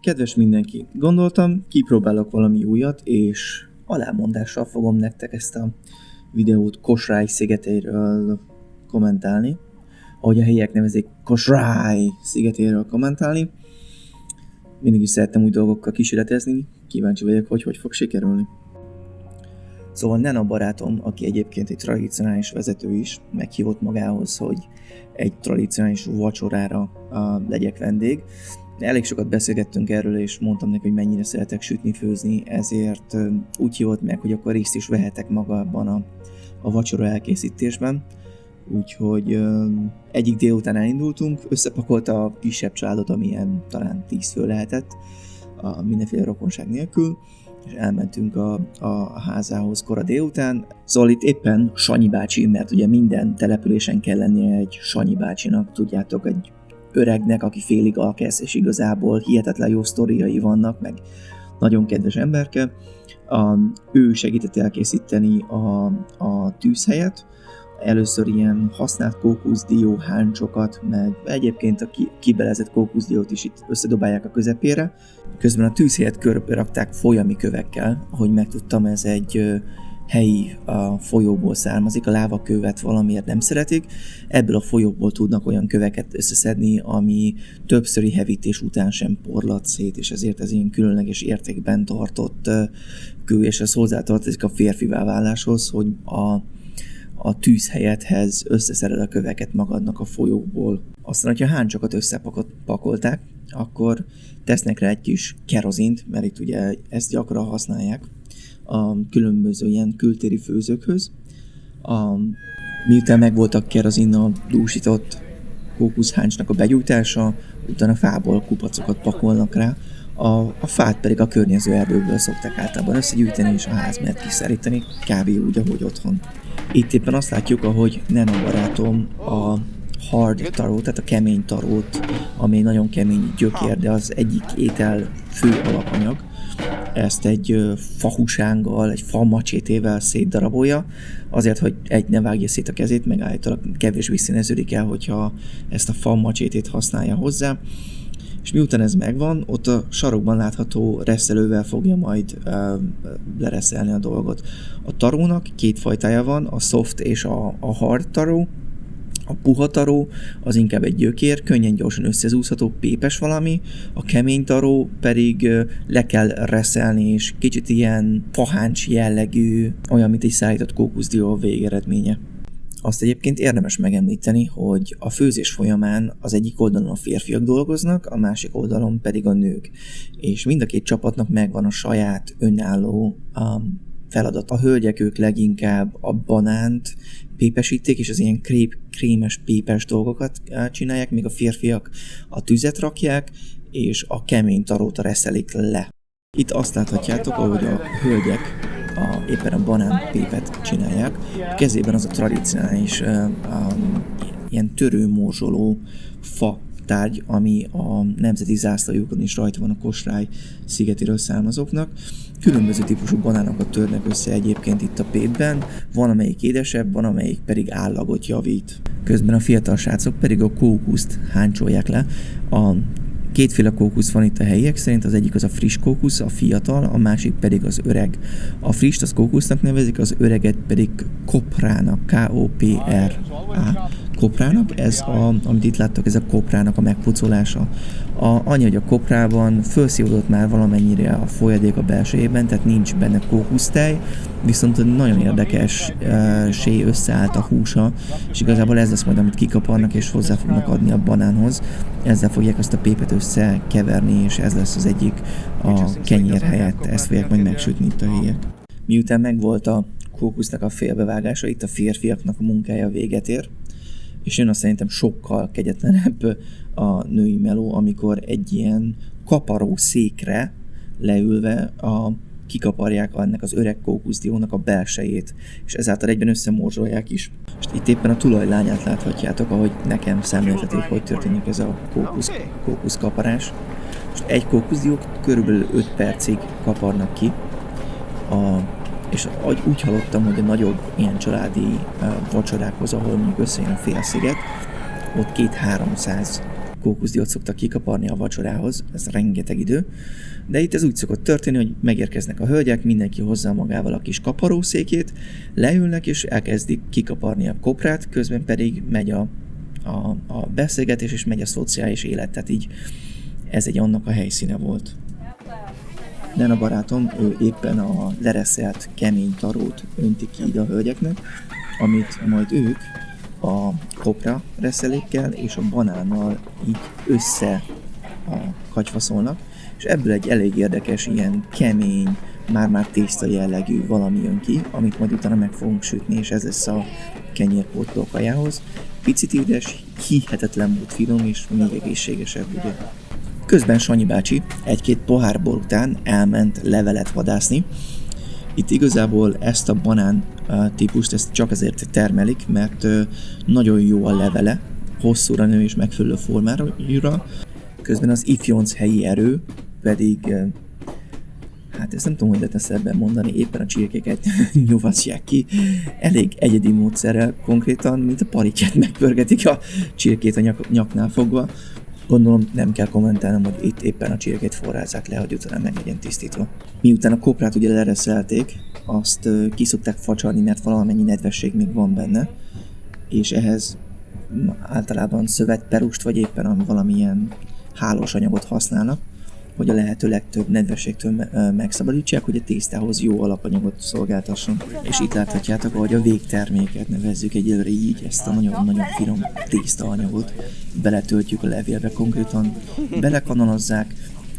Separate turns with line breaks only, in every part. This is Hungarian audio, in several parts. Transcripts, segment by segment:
Kedves mindenki, gondoltam, kipróbálok valami újat, és alámondással fogom nektek ezt a videót Kosrály szigetéről kommentálni. Ahogy a helyiek nevezik, Kosrály szigetéről kommentálni. Mindig is szerettem új dolgokkal kísérletezni, kíváncsi vagyok, hogy fog sikerülni. Szóval Nena barátom, aki egyébként egy tradicionális vezető is, meghívott magához, hogy egy tradicionális vacsorára legyek vendég. Elég sokat beszélgettünk erről, és mondtam neki, hogy mennyire szeretek sütni, főzni, ezért úgy hívott meg, hogy akkor részt is vehetek magában a vacsora elkészítésben. Úgyhogy egyik délután elindultunk, összepakolta a kisebb családot, amilyen talán 10 fő lehetett, mindenféle rokonság nélkül, és elmentünk a házához kora délután. Szóval itt éppen Sanyi bácsi, mert ugye minden településen kell lennie egy Sanyi bácsinak, tudjátok, egy öregnek, aki félig alkesz, és igazából hihetetlen jó sztoriai vannak, meg nagyon kedves emberke. Ő segített elkészíteni a tűzhelyet. Először ilyen használt kókuszdió háncsokat, meg egyébként a kibelezett kókuszdiót is itt összedobálják a közepére. Közben a tűzhelyet körbe rakták folyami kövekkel, ahogy megtudtam, ez egy helyi folyóból származik, a lávakövet valamiért nem szeretik. Ebből a folyóból tudnak olyan köveket összeszedni, ami többszöri hevítés után sem porlad szét, és ezért ez ilyen különleges értékben tartott kő, és ez hozzátartozik a férfivá váláshoz, hogy a tűzhelyethez összeszerel a köveket magadnak a folyóból. Aztán, hogyha a háncsokat összepakolták, akkor tesznek rá egy kis kerozint, mert itt ugye ezt gyakran használják a különböző ilyen kültéri főzőkhöz. Miután megvoltak kerozinnal dúsított kókuszháncsnak a begyújtása, utána fából kupacokat pakolnak rá, a fát pedig a környező erdőből szokták általában összegyűjteni és a ház mellett kiszárítani, kb. Úgy, ahogy otthon. Itt éppen azt látjuk, ahogy Nena barátom a hard taró, tehát a kemény tarót, ami nagyon kemény gyökér, de az egyik étel fő alapanyag, ezt egy fahusánggal, egy famacsétével szétdarabolja, azért, hogy ne vágja szét a kezét, meg állítólag kevésbé színeződik el, hogyha ezt a famacsétét használja hozzá. És miután ez megvan, ott a sarokban látható reszelővel fogja majd lereszelni a dolgot. A tarónak két fajtája van, a soft és a hard taró. A puha taró az inkább egy gyökér, könnyen gyorsan összezúzható, pépes valami, a kemény taró pedig le kell reszelni, és kicsit ilyen faháncs jellegű, olyan, mint egy szállított kókuszdió végeredménye. Azt egyébként érdemes megemlíteni, hogy a főzés folyamán az egyik oldalon a férfiak dolgoznak, a másik oldalon pedig a nők. És mind a két csapatnak megvan a saját önálló feladat. A hölgyek ők leginkább a banánt pépesítik, és az ilyen krémes, pépes dolgokat csinálják, míg a férfiak a tüzet rakják, és a kemény tarót reszelik le. Itt azt láthatjátok, ahogy a hölgyek éppen a banánpépet csinálják. A kezében az a tradicionális ilyen törőmorzsoló fa tárgy, ami a nemzeti zászlajukon is rajta van a Kosrály szigetéről származóknak. Különböző típusú banánokat törnek össze egyébként itt a pépben, van amelyik édesebb, van amelyik pedig állagot javít. Közben a fiatal srácok pedig a kókuszt háncsolják le. Kétféle kókusz van itt a helyiek szerint, az egyik az a friss kókusz, a fiatal, a másik pedig az öreg. A friss az kókusznak nevezik, az öreget pedig koprának, K-O-P-R-A. Koprának, amit itt láttok, ez a koprának a megpucolása. Annyi, hogy a koprában felszívódott már valamennyire a folyadék a belsejében, tehát nincs benne kókusztej, viszont nagyon érdekes összeállt a húsa, és igazából ez lesz majd, amit kikaparnak és hozzá fognak adni a banánhoz. Ezzel fogják azt a pépet összekeverni, és ez lesz az egyik a kenyér helyett, ezt fogják majd megsütni itt a helyiek. Miután megvolt a kókusznak a félbevágása, itt a férfiaknak a munkája véget ér, és jön azt szerintem sokkal kegyetlenebb a női meló, amikor egy ilyen kaparó székre leülve kikaparják ennek az öreg kókuszdiónak a belsejét, és ezáltal egyben összemorzsolják is. És itt éppen a tulajlányát láthatjátok, ahogy nekem szemléltetik, hogy történik ez a kókuszkaparás. Most egy kókuszdiót körülbelül 5 percig kaparnak ki, és úgy hallottam, hogy a nagyobb ilyen családi vacsorákhoz, ahol mondjuk összejön a fél sziget, ott 200-300 kókuszdiót szoktak kikaparni a vacsorához, ez rengeteg idő, de itt ez úgy szokott történni, hogy megérkeznek a hölgyek, mindenki hozza magával a kis kaparószékét, leülnek és elkezdik kikaparni a koprát, közben pedig megy a beszélgetés és megy a szociális élet, tehát így ez egy annak a helyszíne volt. De a barátom, ő éppen a lereszelt kemény tarót önti ki ide a hölgyeknek, amit majd ők a kopra reszelékkel és a banánnal így össze katyfaszolnak, és ebből egy elég érdekes, ilyen kemény, már-már tészta jellegű valami jön ki, amit majd utána meg fogunk sütni, és ez lesz a kenyérpótló kajához. Picit édes, hihetetlen mód finom, és még egészségesebb, ugye. Közben Sanyi bácsi egy-két pohár bor után elment levelet vadászni. Itt igazából ezt a banán típust ezt csak azért termelik, mert nagyon jó a levele, hosszúra nő és megfelelő formára. Közben az ifjonc helyi erő pedig, hát ezt nem tudom, hogy lehet ezt ebben mondani, éppen a csirkéket nyugatják ki, elég egyedi módszerrel, konkrétan, mint a parityát megpörgetik a csirkét a nyaknál fogva. Gondolom nem kell kommentálnom, hogy itt éppen a csirkét forrázzák le, hogy utána meg legyen tisztítva. Miután a koprát ugye lereszelték, azt ki szokták facsarni, mert valamennyi nedvesség még van benne, és ehhez általában szövetperust vagy éppen valamilyen hálós anyagot használnak, hogy a lehető legtöbb nedvességtől megszabadítsák, hogy a tésztához jó alapanyagot szolgáltasson. És itt láthatjátok, ahogy a végterméket nevezzük egyelőre így, ezt a nagyon-nagyon finom tésztaanyagot beletöltjük a levélbe konkrétan, belekanonozzák,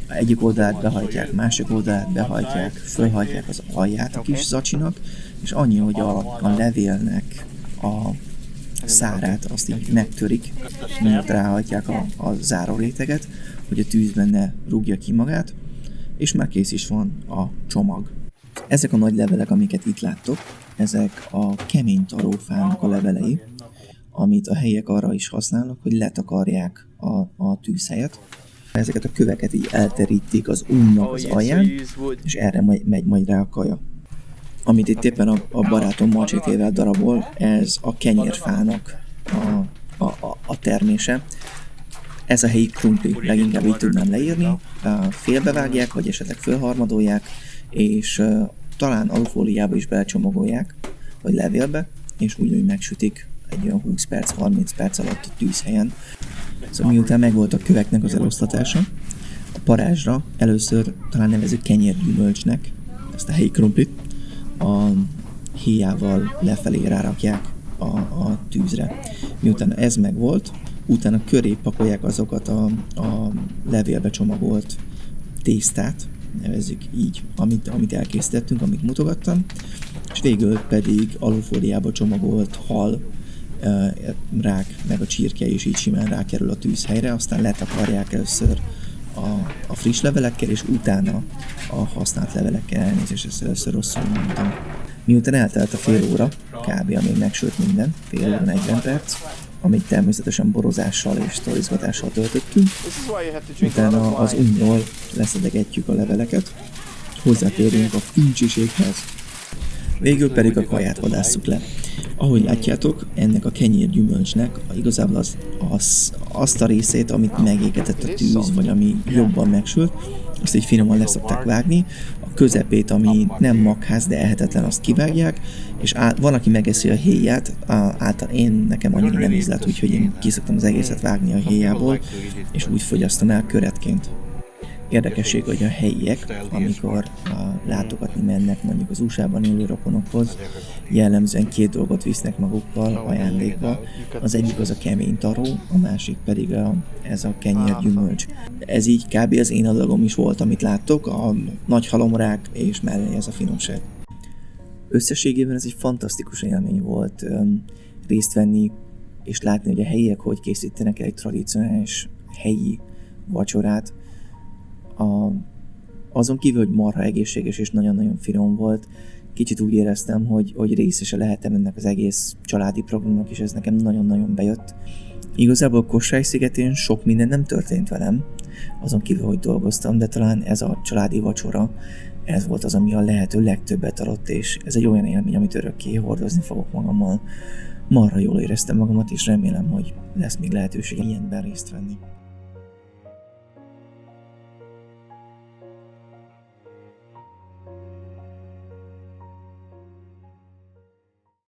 egyik oldalát behajtják, másik oldalát behajtják, fölhajtják az alját a kis zacsinak, és annyi, hogy a levélnek a szárát azt így megtörik, miért ráhajtják a záró réteget, hogy a tűzben ne rúgja ki magát, és már kész is van a csomag. Ezek a nagy levelek, amiket itt láttok, ezek a kemény tarófának a levelei, amit a helyiek arra is használnak, hogy letakarják a tűzhelyet. Ezeket a köveket így elterítik az ujjnak az alján, és erre megy majd rá a kaja. Amit itt éppen a barátom macsétével darabol, ez a kenyérfának a termése. Ez a helyi krumpli, leginkább így tudnám leírni. Félbevágják, vagy esetleg fölharmadolják, és talán alufóliába is belecsomagolják, vagy levélbe, és úgy megsütik egy olyan 20 perc, 30 perc alatt a tűzhelyen. Szóval miután megvolt a köveknek az eloszlatása, a parázsra először talán nevezzük kenyérgyümölcsnek ezt a helyi krumplit, a héjával lefelé rárakják a tűzre. Miután ez megvolt, utána köré pakolják azokat a levélbe csomagolt tésztát, nevezzük így, amit elkészítettünk, amit mutogattam, és végül pedig alufóliába csomagolt hal, rák, meg a csirke is így simán rákerül a tűzhelyre, aztán letakarják először a friss levelekkel, és utána a használt levelekkel, elnézést, ezt először rosszul mondtam. Miután eltelt a fél óra, kb. Amíg megsült minden, fél óra 40 perc, amit természetesen borozással és sztorizgatással töltöttünk, utána az unnyól leszedegetjük a leveleket, hozzátérünk a fincsiséghez, végül pedig a kaját vadásszuk le. Ahogy látjátok, ennek a kenyérgyümölcsnek igazából azt a részét, amit megégetett a tűz, vagy ami jobban megsült, azt így finoman leszokták vágni, a közepét, ami nem magház, de ehetetlen, azt kivágják, és van, aki megeszi a héját, nekem annyira nem ízlett, úgyhogy én kiszoktam az egészet vágni a héjából, és úgy fogyasztom el köretként. Érdekesség, hogy a helyiek, amikor látogatni mennek mondjuk az USA-ban élő rokonokhoz, jellemzően két dolgot visznek magukkal ajándékba. Az egyik az a kemény taró, a másik pedig ez a kenyérgyümölcs. Ez így kb. Az én adagom is volt, amit láttok, a nagy halomrák és mellé ez a finomság. Összességében ez egy fantasztikus élmény volt részt venni és látni, hogy a helyiek hogy készítenek egy tradicionális helyi vacsorát. Azon kívül, hogy marha egészséges és nagyon-nagyon finom volt, kicsit úgy éreztem, hogy részese lehetem ennek az egész családi programnak, és ez nekem nagyon-nagyon bejött. Igazából Kosrály-szigetén sok minden nem történt velem, azon kívül, hogy dolgoztam, de talán ez a családi vacsora, ez volt az, ami a lehető legtöbbet adott, és ez egy olyan élmény, amit örökké hordozni fogok magammal. Marha jól éreztem magamat, és remélem, hogy lesz még lehetőség ilyenben részt venni.